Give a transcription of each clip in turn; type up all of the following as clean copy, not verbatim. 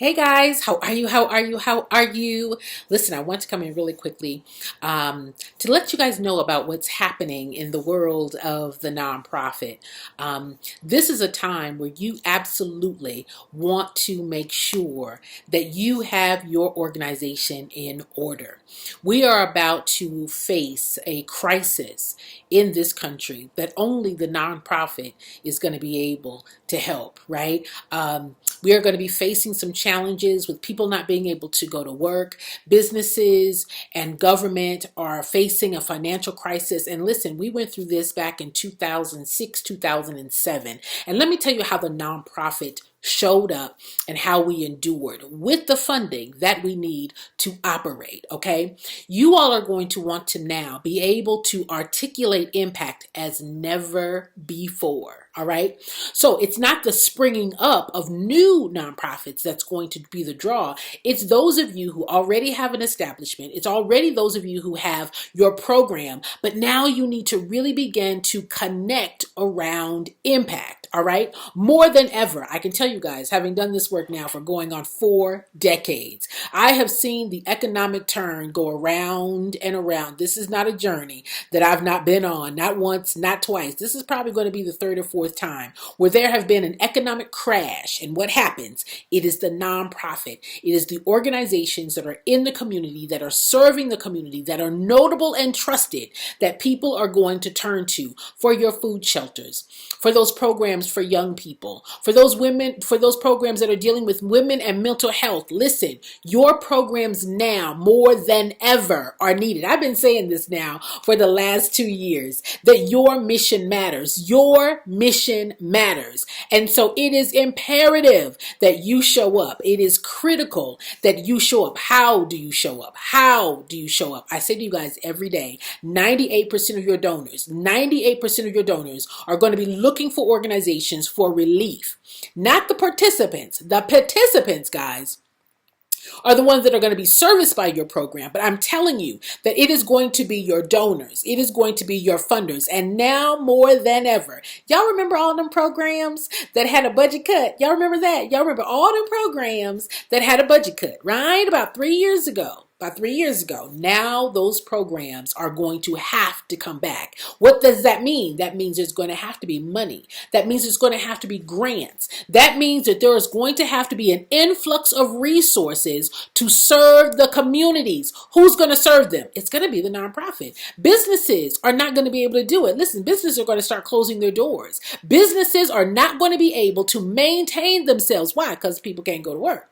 Hey guys, how are you? How are you? How are you? Listen, I want to come in really quickly to let you guys know about what's happening in the world of the nonprofit. This is a time where you absolutely want to make sure that you have your organization in order. We are about to face a crisis in this country that only the nonprofit is going to be able to help, right? We are going to be facing some challenges with people not being able to go to work. Businesses and government are facing a financial crisis. And listen, we went through this back in 2006, 2007. And let me tell you how the nonprofit showed up and how we endured with the funding that we need to operate. Okay, you all are going to want to now be able to articulate impact as never before. All right, so it's not the springing up of new nonprofits that's going to be the draw. It's those of you who already have an establishment. It's already those of you who have your program, but now you need to really begin to connect around impact. All right, more than ever, I can tell you guys, having done this work now for going on 4 decades, I have seen the economic turn go around and around. This is not a journey that I've not been on, not once, not twice. This is probably going to be the third or fourth time where there have been an economic crash. And what happens? It is the nonprofit. It is the organizations that are in the community, that are serving the community, that are notable and trusted, that people are going to turn to for your food shelters, for those programs for young people, for those women, for those programs that are dealing with women and mental health. Listen, your programs now more than ever are needed. I've been saying this now for the last 2 years, that your mission matters. Your mission matters. And so it is imperative that you show up. It is critical that you show up. How do you show up? How do you show up? I say to you guys every day, 98% of your donors, 98% of your donors are going to be looking for organizations for relief. Not the participants. The participants, guys, are the ones that are going to be serviced by your program. But I'm telling you that it is going to be your donors. It is going to be your funders. And now more than ever, y'all remember all them programs that had a budget cut? Y'all remember that? Y'all remember all them programs that had a budget cut, right? About 3 years ago. About 3 years ago. Now those programs are going to have to come back. What does that mean? That means there's going to have to be money. That means there's going to have to be grants. That means that there is going to have to be an influx of resources to serve the communities. Who's going to serve them? It's going to be the nonprofit. Businesses are not going to be able to do it. Listen, businesses are going to start closing their doors. Businesses are not going to be able to maintain themselves. Why? Because people can't go to work.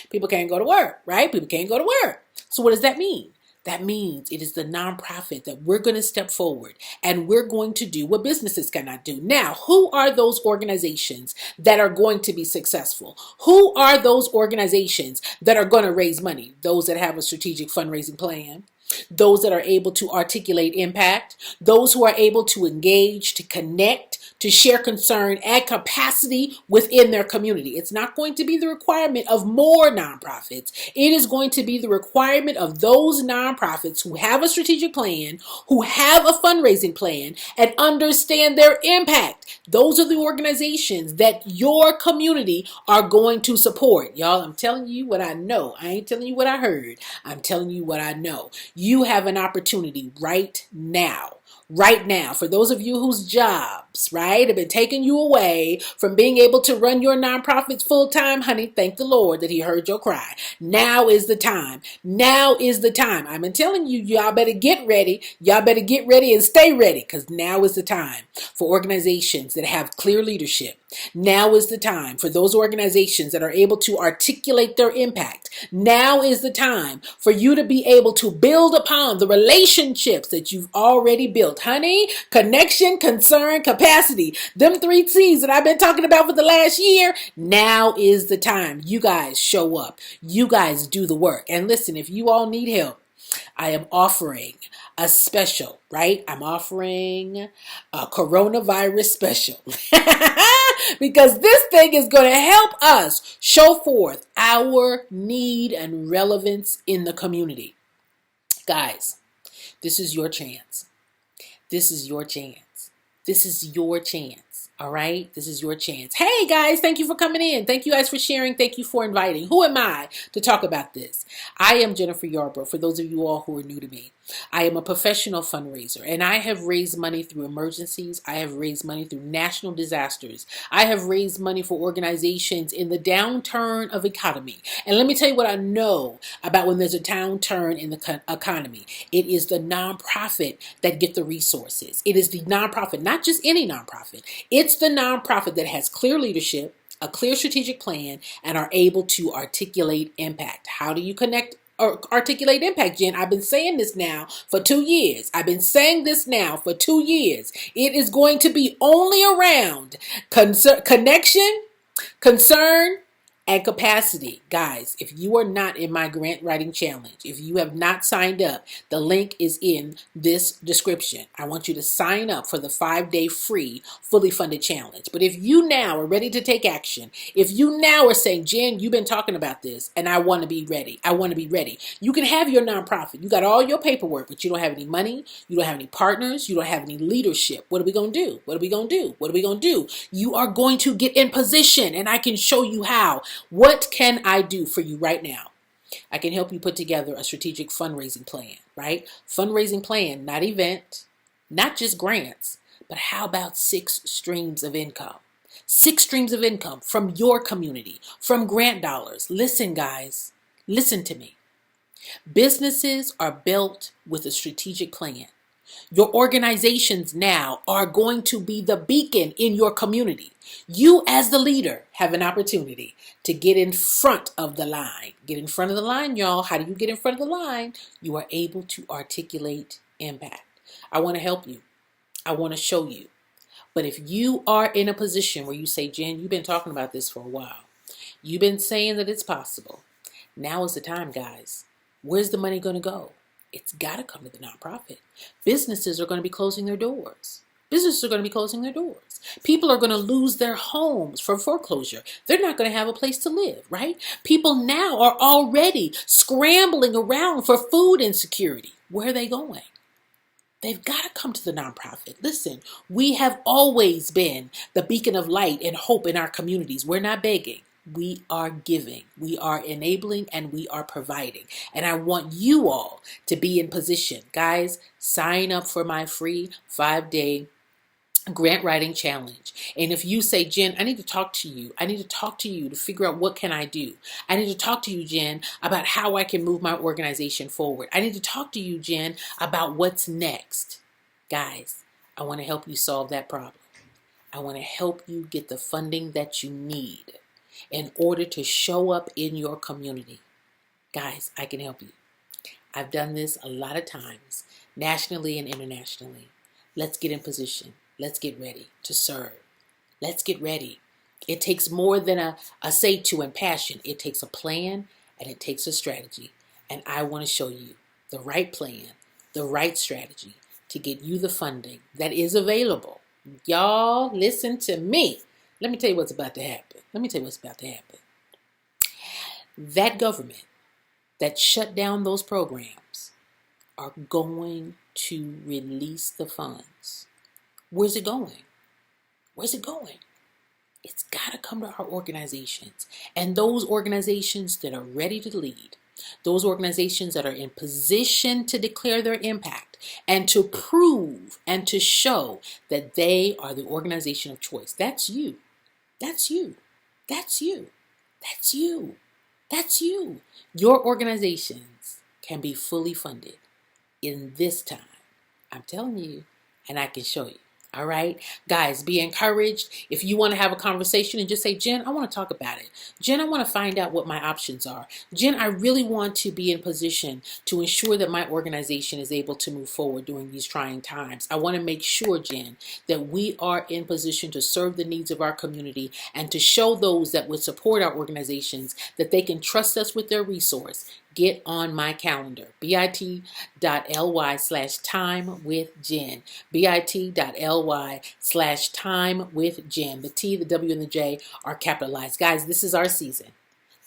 People can't go to work, right? People can't go to work. So what does that mean? That means it is the nonprofit that we're going to step forward and we're going to do what businesses cannot do. Now, who are those organizations that are going to be successful? Who are those organizations that are going to raise money? Those that have a strategic fundraising plan. Those that are able to articulate impact. Those who are able to engage, to connect, to share concern, add capacity within their community. It's not going to be the requirement of more nonprofits. It is going to be the requirement of those nonprofits who have a strategic plan, who have a fundraising plan, and understand their impact. Those are the organizations that your community are going to support. Y'all, I'm telling you what I know. I ain't telling you what I heard. I'm telling you what I know. You have an opportunity right now. Right now, for those of you whose jobs, right, have been taking you away from being able to run your nonprofits full time, honey, thank the Lord that He heard your cry. Now is the time. Now is the time. I've been telling you, y'all better get ready. Y'all better get ready and stay ready, because now is the time for organizations that have clear leadership. Now is the time for those organizations that are able to articulate their impact. Now is the time for you to be able to build upon the relationships that you've already built. Honey, connection, concern, capacity. Them 3 C's that I've been talking about for the last year. Now is the time. You guys show up. You guys do the work. And listen, if you all need help, I am offering a special, right? I'm offering a coronavirus special because this thing is going to help us show forth our need and relevance in the community. Guys, this is your chance. This is your chance. This is your chance. All right, this is your chance. Hey guys, thank you for coming in. Thank you guys for sharing. Thank you for inviting. Who am I to talk about this? I am Jennifer Yarbrough, for those of you all who are new to me. I am a professional fundraiser, and I have raised money through emergencies. I have raised money through national disasters. I have raised money for organizations in the downturn of economy. And let me tell you what I know about when there's a downturn in the economy. It is the nonprofit that get the resources. It is the nonprofit, not just any nonprofit. It's the nonprofit that has clear leadership, a clear strategic plan, and are able to articulate impact. How do you connect or articulate impact, Jen? I've been saying this now for 2 years. I've been saying this now for 2 years. It is going to be only around connection, concern, and capacity. Guys, if you are not in my grant writing challenge, if you have not signed up, the link is in this description. I want you to sign up for the 5-day free, fully funded challenge. But if you now are ready to take action, if you now are saying, Jen, you've been talking about this and I want to be ready. I want to be ready. You can have your nonprofit. You got all your paperwork, but you don't have any money. You don't have any partners. You don't have any leadership. What are we going to do? What are we going to do? What are we going to do? You are going to get in position, and I can show you how. What can I do for you right now? I can help you put together a strategic fundraising plan, right? Fundraising plan, not event, not just grants, but how about 6 streams of income? 6 streams of income from your community, from grant dollars. Listen, guys, listen to me. Businesses are built with a strategic plan. Your organizations now are going to be the beacon in your community. You as the leader have an opportunity to get in front of the line. Get in front of the line, y'all. How do you get in front of the line? You are able to articulate impact. I want to help you. I want to show you. But if you are in a position where you say, Jen, you've been talking about this for a while. You've been saying that it's possible. Now is the time, guys. Where's the money going to go? It's got to come to the nonprofit. Businesses are going to be closing their doors. Businesses are going to be closing their doors. People are going to lose their homes for foreclosure. They're not going to have a place to live, right? People now are already scrambling around for food insecurity. Where are they going? They've got to come to the nonprofit. Listen, we have always been the beacon of light and hope in our communities. We're not begging. We are giving, we are enabling, and we are providing. And I want you all to be in position. Guys, sign up for my free 5-day grant writing challenge. And if you say, Jen, I need to talk to you. I need to talk to you to figure out what can I do. I need to talk to you, Jen, about how I can move my organization forward. I need to talk to you, Jen, about what's next. Guys, I want to help you solve that problem. I want to help you get the funding that you need in order to show up in your community. Guys, I can help you. I've done this a lot of times, nationally and internationally. Let's get in position. Let's get ready to serve. Let's get ready. It takes more than a say to and passion. It takes a plan and it takes a strategy. And I want to show you the right plan, the right strategy to get you the funding that is available. Y'all, listen to me. Let me tell you what's about to happen. That government that shut down those programs are going to release the funds. Where's it going? Where's it going? It's got to come to our organizations. And those organizations that are ready to lead, those organizations that are in position to declare their impact and to prove and to show that they are the organization of choice. That's you. That's you. That's you. That's you. That's you. Your organizations can be fully funded in this time. I'm telling you, and I can show you. All right, guys, be encouraged. If you want to have a conversation and just say, Jen, I want to talk about it. Jen, I want to find out what my options are. Jen, I really want to be in position to ensure that my organization is able to move forward during these trying times. I want to make sure, Jen, that we are in position to serve the needs of our community and to show those that would support our organizations that they can trust us with their resource. Get on my calendar, bit.ly/timewithjen, bit.ly/timewithjen. The T, the W, and the J are capitalized. Guys, this is our season.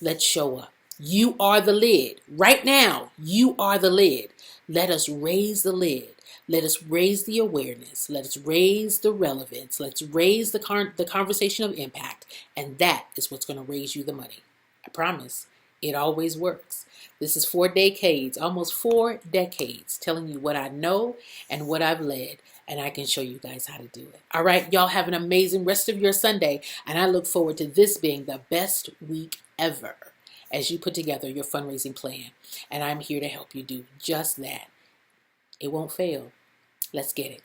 Let's show up. You are the lid. Right now, you are the lid. Let us raise the lid. Let us raise the awareness. Let us raise the relevance. Let's raise the conversation of impact. And that is what's going to raise you the money. I promise. It always works. This is 4 decades, almost 4 decades, telling you what I know and what I've led. And I can show you guys how to do it. All right, y'all have an amazing rest of your Sunday. And I look forward to this being the best week ever as you put together your fundraising plan. And I'm here to help you do just that. It won't fail. Let's get it.